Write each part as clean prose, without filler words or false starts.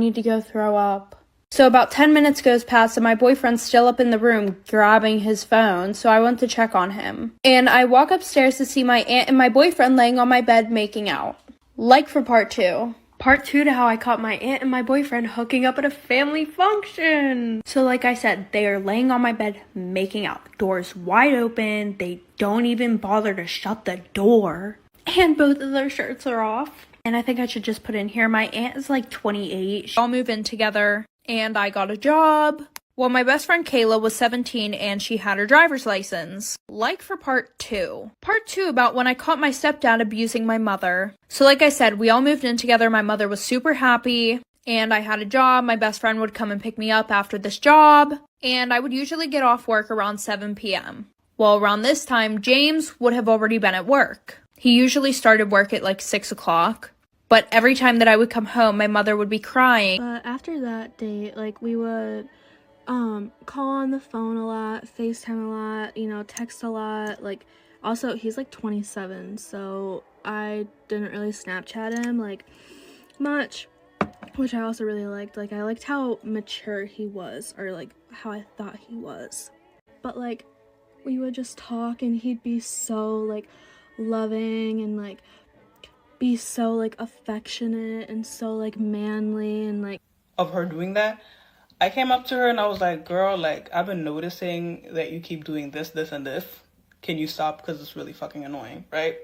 need to go throw up. So about 10 minutes goes past and my boyfriend's still up in the room grabbing his phone, so I went to check on him. And I walk upstairs to see my aunt and my boyfriend laying on my bed making out. Like for part 2. Part 2 to how I caught my aunt and my boyfriend hooking up at a family function. So like I said, they are laying on my bed making out. Doors wide open. They don't even bother to shut the door. And both of their shirts are off. And I think I should just put in here, my aunt is like 28. I'll move in together. And I got a job. Well, my best friend Kayla was 17 and she had her driver's license. Like for part 2. Part 2 about when I caught my stepdad abusing my mother. So like I said, we all moved in together. My mother was super happy and I had a job. My best friend would come and pick me up after this job. And I would usually get off work around 7 p.m. Well, around this time, James would have already been at work. He usually started work at like 6 o'clock. But every time that I would come home, my mother would be crying. But after that date, like, we would call on the phone a lot, FaceTime a lot, you know, text a lot. Like, also, he's like 27, so I didn't really Snapchat him, like, much, which I also really liked. Like, I liked how mature he was, or, like, how I thought he was. But, like, we would just talk, and he'd be so, like, loving, and, like, be so like affectionate and so like manly and like of her doing that. I came up to her and I was like, girl, like, I've been noticing that you keep doing this, this, and this. Can you stop? Because it's really fucking annoying, right?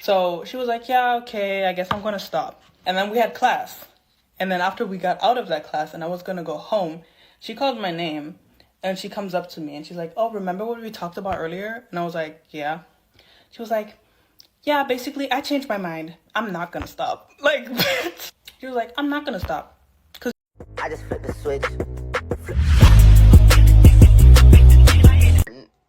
So she was like, yeah, okay, I guess I'm gonna stop. And then we had class. And then after we got out of that class and I was gonna go home, she called my name and she comes up to me and she's like, oh, remember what we talked about earlier? And I was like, yeah. She was like, yeah, basically, I changed my mind. I'm not gonna stop. Like, she was like, I'm not gonna stop. Cause I just flipped the switch.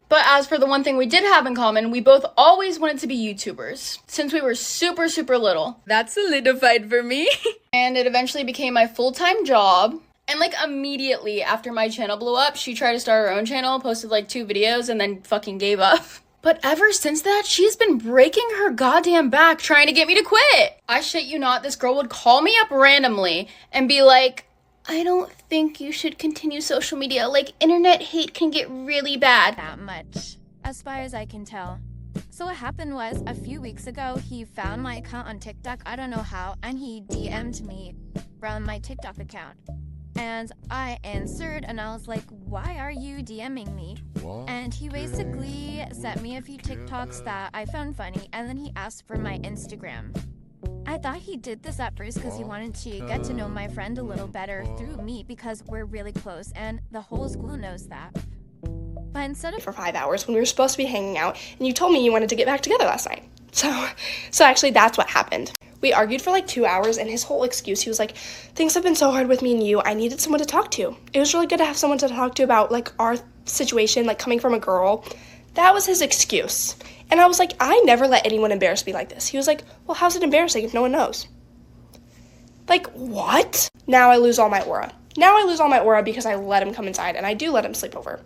But as for the one thing we did have in common, we both always wanted to be YouTubers since we were super, super little. That solidified for me. And it eventually became my full-time job. And like immediately after my channel blew up, she tried to start her own channel, posted like 2 videos, and then fucking gave up. But ever since that, she's been breaking her goddamn back trying to get me to quit. I shit you not, this girl would call me up randomly and be like, I don't think you should continue social media. Like, internet hate can get really bad. That much, as far as I can tell. So what happened was, a few weeks ago, he found my account on TikTok, I don't know how, and he DM'd me from my TikTok account. And I answered and I was like, why are you DMing me? What? And he basically sent me a few TikToks that I found funny, and then he asked for my Instagram. I thought he did this at first because he wanted to get to know my friend a little better through me because we're really close and the whole school knows that. But instead of for 5 hours when we were supposed to be hanging out, and you told me you wanted to get back together last night. So actually that's what happened. We argued for like 2 hours, and his whole excuse, he was like, things have been so hard with me and you, I needed someone to talk to. It was really good to have someone to talk to about like our situation, like coming from a girl. That was his excuse. And I was like, I never let anyone embarrass me like this. He was like, well, how's it embarrassing if no one knows? Like, what? Now I lose all my aura. Now I lose all my aura because I let him come inside, and I do let him sleep over.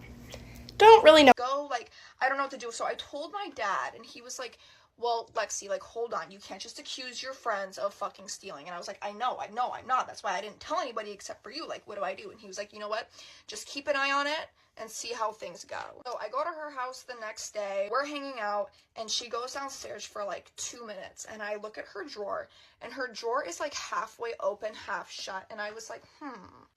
Don't really know. Like, I don't know what to do. So I told my dad, and he was like, well, Lexi, like, hold on. You can't just accuse your friends of fucking stealing. And I was like, I know, I'm not. That's why I didn't tell anybody except for you. Like, what do I do? And he was like, you know what? Just keep an eye on it and see how things go. So I go to her house the next day. We're hanging out, and she goes downstairs for like 2 minutes. And I look at her drawer, and her drawer is like halfway open, half shut. And I was like,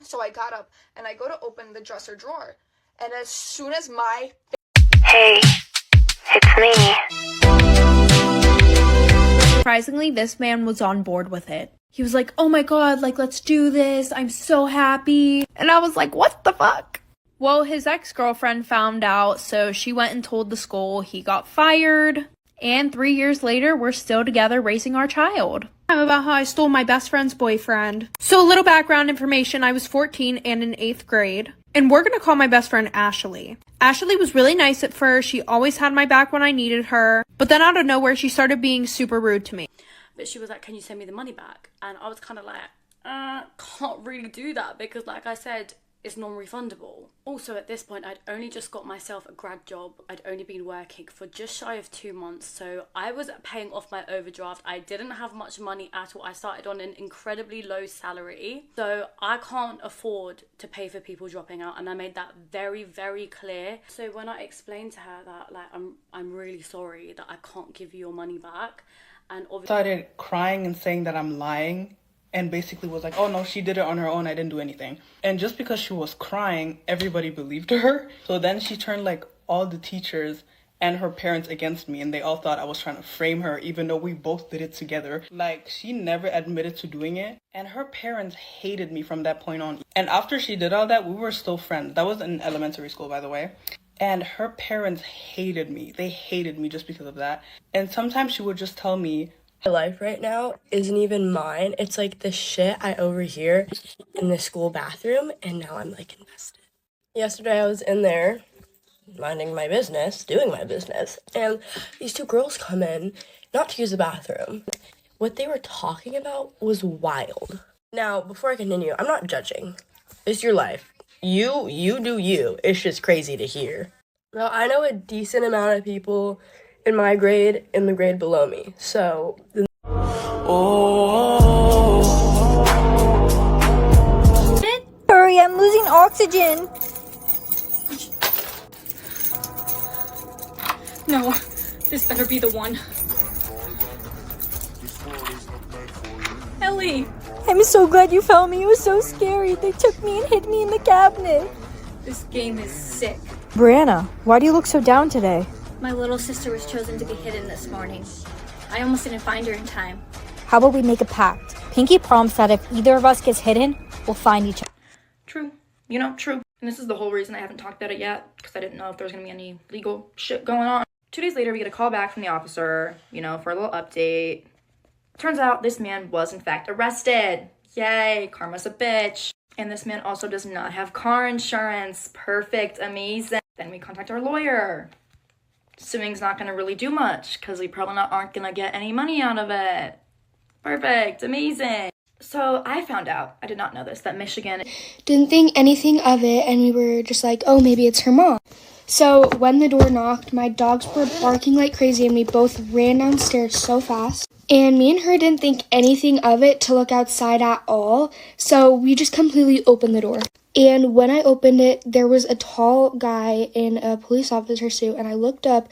So I got up, and I go to open the dresser drawer. And as soon as my... Hey, it's me. Surprisingly, this man was on board with it. He was like, oh my god, like, let's do this. I'm so happy. And I was like, what the fuck? Well, his ex-girlfriend found out, so she went and told the school. He got fired. And 3 years later, we're still together raising our child. About how I stole my best friend's boyfriend. So a little background information, I was 14 and in 8th grade. And we're gonna call my best friend Ashley. Ashley was really nice at first. She always had my back when I needed her. But then out of nowhere, she started being super rude to me. But she was like, can you send me the money back? And I was kind of like, can't really do that because like I said, is non-refundable. Also, at this point, I'd only just got myself a grad job. I'd only been working for just shy of 2 months, so I was paying off my overdraft. I didn't have much money at all. I started on an incredibly low salary, so I can't afford to pay for people dropping out, and I made that very, very clear. So when I explained to her that, like, I'm really sorry that I can't give you your money back, and obviously started crying and saying that I'm lying, and basically was like, oh no, she did it on her own, I didn't do anything. And just because she was crying, everybody believed her. So then she turned like all the teachers and her parents against me, and they all thought I was trying to frame her, even though we both did it together. Like, she never admitted to doing it, and her parents hated me from that point on. And after she did all that, we were still friends. That was in elementary school, by the way. And her parents hated me. They hated me just because of that. And sometimes she would just tell me, my life right now isn't even mine. It's like the shit I overhear in the school bathroom, and now I'm like invested. Yesterday I was in there minding my business, doing my business, and these two girls come in, not to use the bathroom. What they were talking about was wild. Now, before I continue, I'm not judging. It's your life. You do you. It's just crazy to hear. Now, I know a decent amount of people in my grade and the grade below me, so Hurry, I'm losing oxygen. no, this better be the one. Ellie! I'm so glad you found me. It was so scary. They took me and hid me in the cabinet. This game is sick. Brianna, why do you look so down today? My little sister was chosen to be hidden this morning. I almost didn't find her in time. How about we make a pact? Pinky promised that if either of us gets hidden, we'll find each other. True. True. And this is the whole reason I haven't talked about it yet, because I didn't know if there was going to be any legal shit going on. 2 days later, we get a call back from the officer, for a little update. Turns out this man was, in fact, arrested. Yay, karma's a bitch. And this man also does not have car insurance. Perfect, amazing. Then we contact our lawyer. Suing's not going to really do much, because we probably aren't going to get any money out of it. Perfect, amazing. So I found out, I did not know this, that Michigan didn't think anything of it, and we were just like, oh, maybe it's her mom. So when the door knocked, my dogs were barking like crazy, and we both ran downstairs so fast. And me and her didn't think anything of it to look outside at all, so we just completely opened the door. And when I opened it, there was a tall guy in a police officer suit, and I looked up,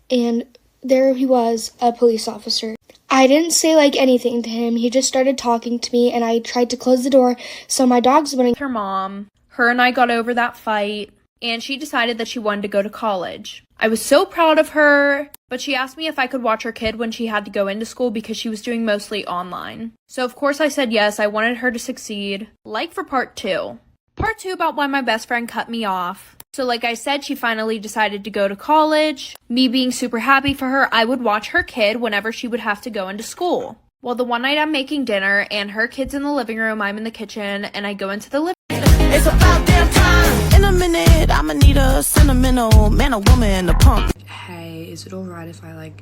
and there he was, a police officer. I didn't say anything to him. He just started talking to me, and I tried to close the door, so my dogs wouldn't. Her mom. Her and I got over that fight, and she decided that she wanted to go to college. I was so proud of her, but she asked me if I could watch her kid when she had to go into school because she was doing mostly online. So of course I said yes, I wanted her to succeed. Like for part 2. Part 2 about why my best friend cut me off. So like I said, she finally decided to go to college. Me being super happy for her, I would watch her kid whenever she would have to go into school. Well, the one night I'm making dinner and her kid's in the living room, I'm in the kitchen, and I go into the living room. It's about damn time. In a minute, I'ma need a sentimental man or woman to pump. Hey, is it alright if I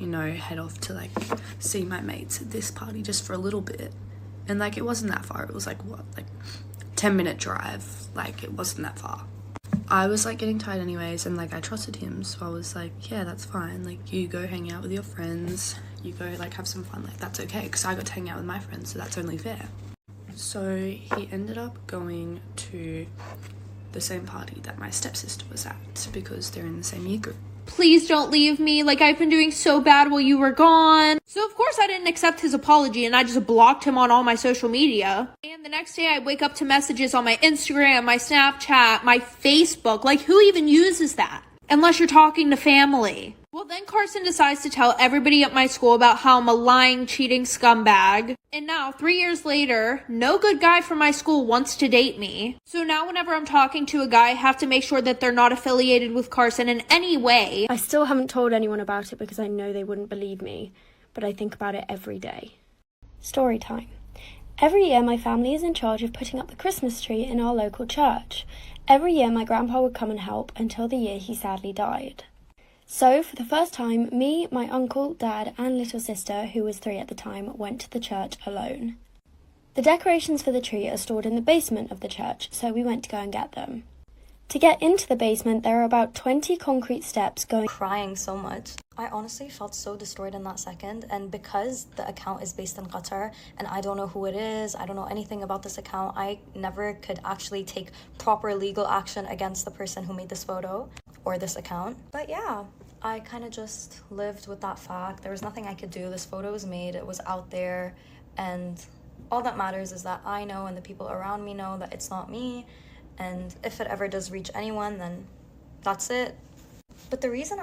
head off to see my mates at this party just for a little bit? And it wasn't that far. It was 10-minute drive. It wasn't that far. I was getting tired anyways, and I trusted him, so I was yeah, that's fine. You go hang out with your friends, you go have some fun, that's okay, because I got to hang out with my friends, so that's only fair. So he ended up going to the same party that my stepsister was at, because they're in the same year group. Please don't leave me, I've been doing so bad while you were gone. So of course I didn't accept his apology, and I just blocked him on all my social media. And the next day I wake up to messages on my Instagram, my Snapchat, my Facebook. Who even uses that? Unless you're talking to family. Well, then Carson decides to tell everybody at my school about how I'm a lying, cheating scumbag. And now, 3 years later, no good guy from my school wants to date me. So now whenever I'm talking to a guy, I have to make sure that they're not affiliated with Carson in any way. I still haven't told anyone about it because I know they wouldn't believe me, but I think about it every day. Story time. Every year, my family is in charge of putting up the Christmas tree in our local church. Every year, my grandpa would come and help until the year he sadly died. So, for the first time, me, my uncle, dad, and little sister, who was 3 at the time, went to the church alone. The decorations for the tree are stored in the basement of the church, so we went to go and get them. To get into the basement, there are about 20 concrete steps going. Crying so much. I honestly felt so destroyed in that second, and because the account is based in Qatar and I don't know who it is, I don't know anything about this account, I never could actually take proper legal action against the person who made this photo or this account. But yeah, I kind of just lived with that fact. There was nothing I could do. This photo was made, it was out there, and all that matters is that I know and the people around me know that it's not me. And if it ever does reach anyone, then that's it. But the reason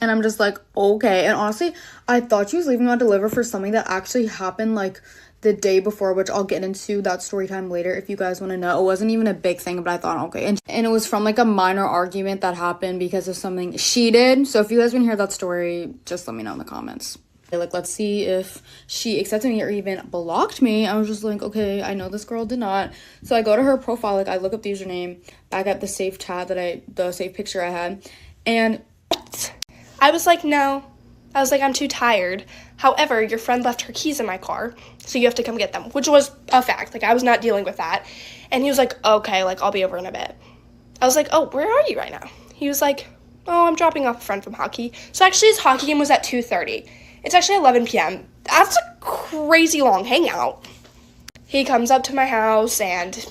And I'm just like, okay. And honestly, I thought she was leaving on deliver for something that actually happened like the day before, which I'll get into that story time later if you guys want to know. It wasn't even a big thing, but I thought, okay. And it was from like a minor argument that happened because of something she did. So if you guys want to hear that story, just let me know in the comments. Like, let's see if she accepted me or even blocked me. I was just like, okay, I know this girl did not. So I go to her profile, like I look up the username, back at the saved chat the saved picture I had, and I was like, no. I was like, I'm too tired. However, your friend left her keys in my car, so you have to come get them, which was a fact. Like, I was not dealing with that. And he was like, okay, like, I'll be over in a bit. I was like, oh, where are you right now? He was like, oh, I'm dropping off a friend from hockey. So actually, his hockey game was at 2:30. It's actually 11 p.m. That's a crazy long hangout. He comes up to my house and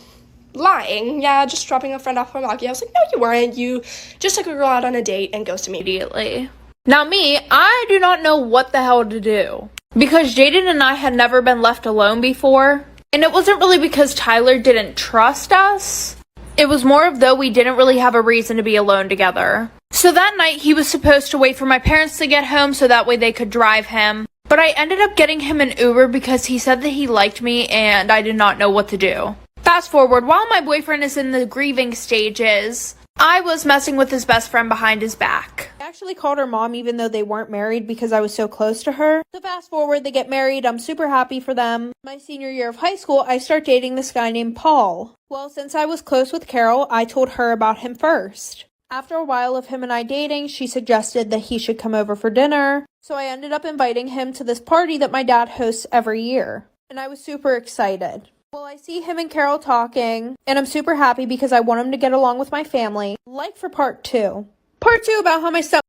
lying. Yeah, just dropping a friend off from hockey. I was like, no, you weren't. You just took a girl out on a date and ghosted me immediately. Now me, I do not know what the hell to do. Because Jaden and I had never been left alone before. And it wasn't really because Tyler didn't trust us. It was more of though we didn't really have a reason to be alone together. So that night he was supposed to wait for my parents to get home so that way they could drive him. But I ended up getting him an Uber because he said that he liked me and I did not know what to do. Fast forward, while my boyfriend is in the grieving stages, I was messing with his best friend behind his back. I actually called her mom even though they weren't married because I was so close to her. So fast forward, they get married. I'm super happy for them. My senior year of high school, I start dating this guy named Paul. Well, since I was close with Carol, I told her about him first. After a while of him and I dating, she suggested that he should come over for dinner. So I ended up inviting him to this party that my dad hosts every year. And I was super excited. Well, I see him and Carol talking, and I'm super happy because I want him to get along with my family. Like for part 2. Part 2 about how my step...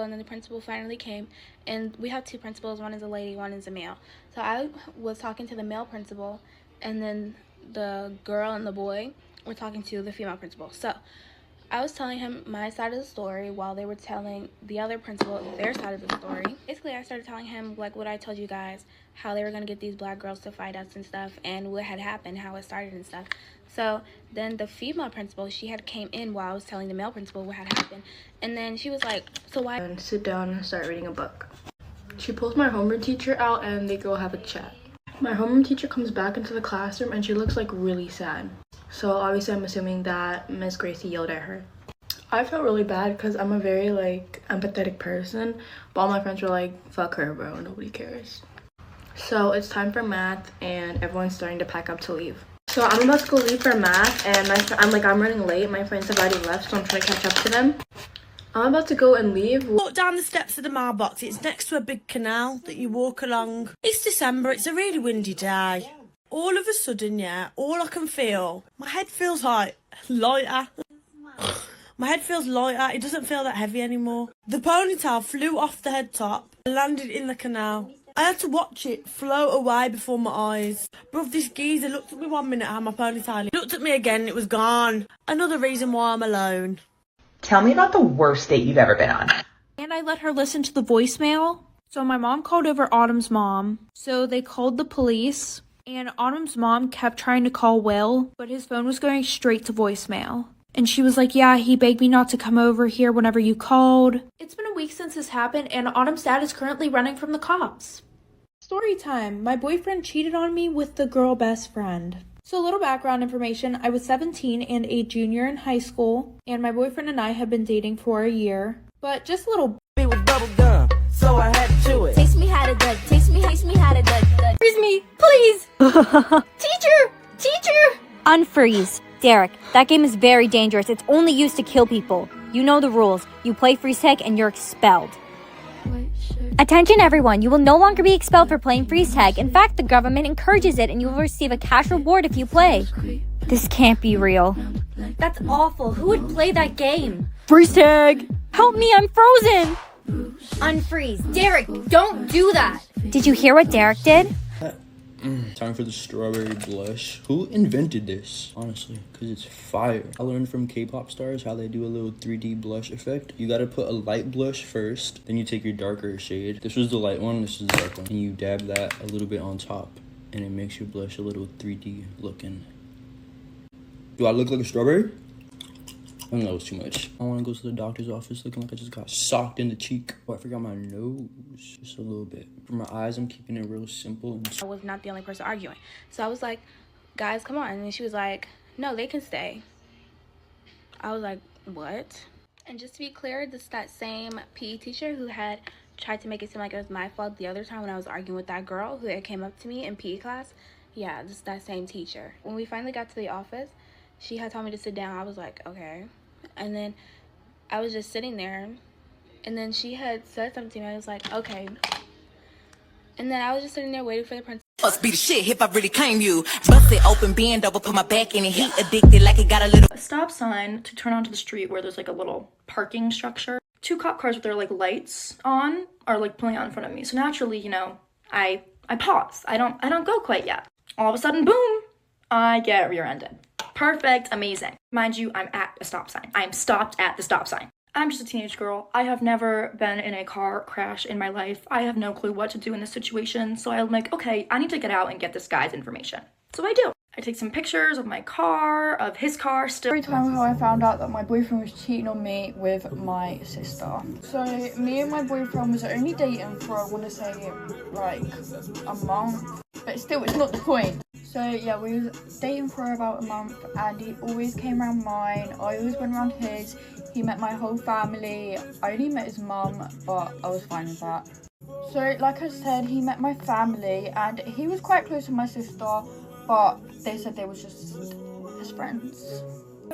And then the principal finally came, and we have two principals. One is a lady, one is a male. So I was talking to the male principal, and then the girl and the boy were talking to the female principal. So I was telling him my side of the story while they were telling the other principal their side of the story. Basically, I started telling him like what I told you guys, how they were going to get these black girls to fight us and stuff, and what had happened, how it started and stuff. So then the female principal, she had came in while I was telling the male principal what had happened. And then she was like, so why? And sit down and start reading a book. She pulls my homeroom teacher out and they go have a chat. My homeroom teacher comes back into the classroom and she looks like really sad. So obviously I'm assuming that Miss Gracie yelled at her. I felt really bad because I'm a very like empathetic person. But all my friends were like, fuck her bro, nobody cares. So it's time for math and everyone's starting to pack up to leave. So I'm about to go leave for math and I'm running late. My friends have already left, so I'm trying to catch up to them. I'm about to go and leave. Walk down the steps of the mailbox. It's next to a big canal that you walk along. It's December. It's a really windy day. All of a sudden, yeah, all I can feel, my head feels like lighter. My head feels lighter. It doesn't feel that heavy anymore. The ponytail flew off the head top and landed in the canal. I had to watch it float away before my eyes. Bruv, this geezer looked at me 1 minute, I had my ponytail. He looked at me again, it was gone. Another reason why I'm alone. Tell me about the worst date you've ever been on. And I let her listen to the voicemail. So my mom called over Autumn's mom. So they called the police. And Autumn's mom kept trying to call Will, but his phone was going straight to voicemail. And she was like, yeah, he begged me not to come over here whenever you called. It's been a week since this happened, and Autumn's dad is currently running from the cops. Story time. My boyfriend cheated on me with the girl best friend. So a little background information. I was 17 and a junior in high school, and my boyfriend and I had been dating for a year. But just a little... It was bubble gum, so I had to chew it. Taste me how to dud. Taste me how to dud. Freeze me, please. Teacher! Unfreeze. Derek, that game is very dangerous. It's only used to kill people. You know the rules. You play freeze tag and you're expelled. Attention everyone, you will no longer be expelled for playing freeze tag. In fact, the government encourages it and you will receive a cash reward if you play. This can't be real. That's awful. Who would play that game? Freeze tag! Help me, I'm frozen! Unfreeze. Derek, don't do that. Did you hear what Derek did? Time for the strawberry blush. Who invented this? Honestly, because it's fire. I learned from K-pop stars how they do a little 3D blush effect. You gotta put a light blush first, then you take your darker shade. This was the light one, this is the dark one. And you dab that a little bit on top, and it makes your blush a little 3D looking. Do I look like a strawberry? I think that was too much. I want to go to the doctor's office looking like I just got socked in the cheek. Oh, I forgot my nose. Just a little bit. For my eyes, I'm keeping it real simple. I was not the only person arguing. So I was like, guys, come on. And then she was like, no, they can stay. I was like, what? And just to be clear, this is that same PE teacher who had tried to make it seem like it was my fault the other time when I was arguing with that girl who had came up to me in PE class. Yeah, this is that same teacher. When we finally got to the office, she had told me to sit down. I was like, okay. And then I was just sitting there, and then she had said something to me. I was like, okay. And then I was just sitting there waiting for the principal. Must be the shit if I really claim you. Bust it open, bend over, put my back in it. Heat addicted like it got a little. A stop sign to turn onto the street where there's like a little parking structure. 2 cop cars with their like lights on are like pulling out in front of me. So naturally, you know, I pause. I don't go quite yet. All of a sudden, boom, I get rear-ended. Perfect, amazing. Mind you, I'm at a stop sign. I'm stopped at the stop sign. I'm just a teenage girl. I have never been in a car crash in my life. I have no clue what to do in this situation. So I'm like, okay, I need to get out and get this guy's information. So I do. I take some pictures of my car, of his car still. Every time how I found out that my boyfriend was cheating on me with my sister. So me and my boyfriend was only dating for, I want to say, like a month. But still, it's not the point. So yeah, we was dating for about a month and he always came around mine. I always went around his. He met my whole family. I only met his mum, but I was fine with that. So like I said, he met my family and he was quite close to my sister, but they said they was just his friends.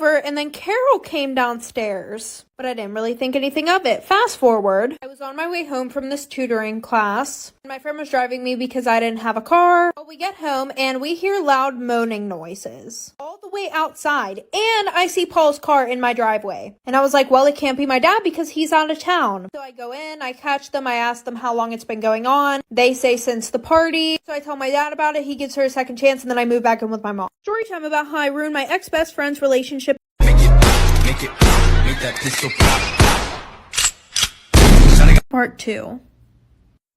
And then Carol came downstairs, but I didn't really think anything of it. Fast forward, I was on my way home from this tutoring class. My friend was driving me because I didn't have a car. Well, we get home and we hear loud moaning noises all the way outside, and I see Paul's car in my driveway. And I was like, well, it can't be my dad because he's out of town. So I go in, I catch them, I ask them how long it's been going on. They say since the party. So I tell my dad about it, he gives her a second chance, and then I move back in with my mom. Story time about how I ruined my ex-best friend's relationship. Make that pistol pop. Part 2.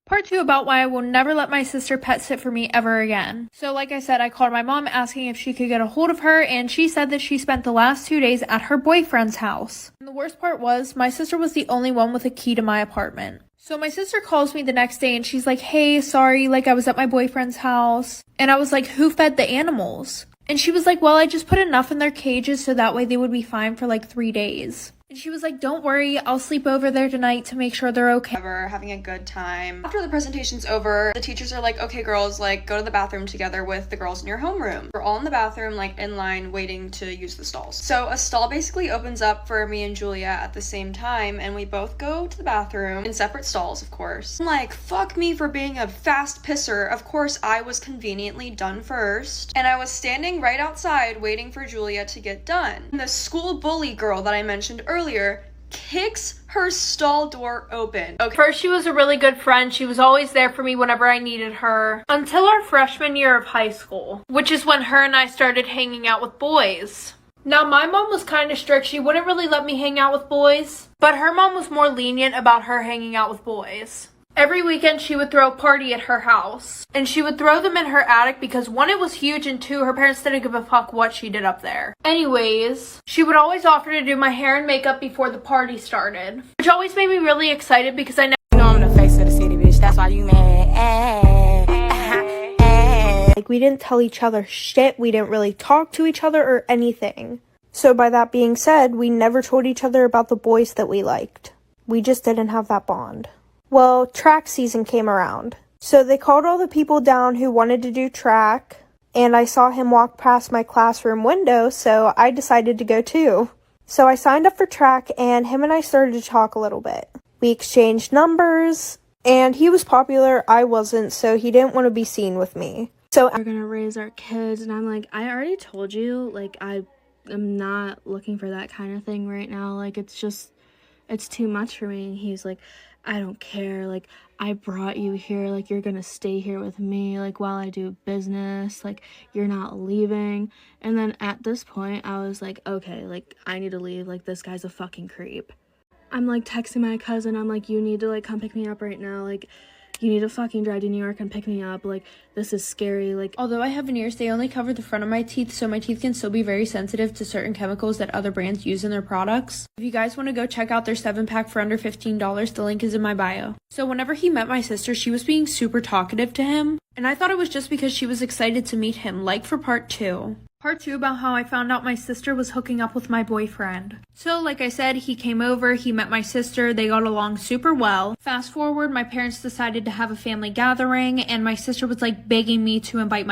Part 2 about why I will never let my sister pet sit for me ever again. So like I said, I called my mom asking if she could get a hold of her, and she said that she spent the last 2 days at her boyfriend's house. And the worst part was, my sister was the only one with a key to my apartment. So my sister calls me the next day and she's like, hey, sorry, like I was at my boyfriend's house. And I was like, who fed the animals? And she was like, well, I just put enough in their cages so that way they would be fine for like 3 days. And she was like, don't worry, I'll sleep over there tonight to make sure they're okay. We're having a good time. After the presentation's over, the teachers are like, okay, girls, like, go to the bathroom together with the girls in your homeroom. We're all in the bathroom, like, in line, waiting to use the stalls. So a stall basically opens up for me and Julia at the same time, and we both go to the bathroom in separate stalls, of course. I'm like, fuck me for being a fast pisser. Of course, I was conveniently done first, and I was standing right outside waiting for Julia to get done. And the school bully girl that I mentioned earlier kicks her stall door open. Okay. First, she was a really good friend. She was always there for me whenever I needed her. Until our freshman year of high school, which is when her and I started hanging out with boys. Now, my mom was kind of strict. She wouldn't really let me hang out with boys, but her mom was more lenient about her hanging out with boys. Every weekend, she would throw a party at her house, and she would throw them in her attic because 1, it was huge, and 2, her parents didn't give a fuck what she did up there. Anyways, she would always offer to do my hair and makeup before the party started, which always made me really excited because I know I'm the face of the city, bitch. That's why you mad. Like, we didn't tell each other shit, we didn't really talk to each other or anything. So by that being said, we never told each other about the boys that we liked. We just didn't have that bond. Well, track season came around. So they called all the people down who wanted to do track, and I saw him walk past my classroom window, so I decided to go too. So I signed up for track, and him and I started to talk a little bit. We exchanged numbers, and he was popular, I wasn't, so he didn't want to be seen with me. So we're gonna raise our kids, and I'm like, I already told you, like, I am not looking for that kind of thing right now. Like, it's too much for me. And he's like, I don't care, like, I brought you here, like, you're gonna stay here with me, like, while I do business, like, you're not leaving. And then at this point, I was like, okay, like, I need to leave, like, this guy's a fucking creep. I'm, like, texting my cousin, I'm like, you need to, like, come pick me up right now, like, you need to fucking drive to New York and pick me up, like, this is scary, like. Although I have veneers, they only cover the front of my teeth, so my teeth can still be very sensitive to certain chemicals that other brands use in their products. If you guys want to go check out their 7-pack for under $15, the link is in my bio. So whenever he met my sister, she was being super talkative to him, and I thought it was just because she was excited to meet him, like for part 2. Part 2 about how I found out my sister was hooking up with my boyfriend. So like I said, he came over, he met my sister, they got along super well. Fast forward, my parents decided to have a family gathering, and my sister was like begging me to invite my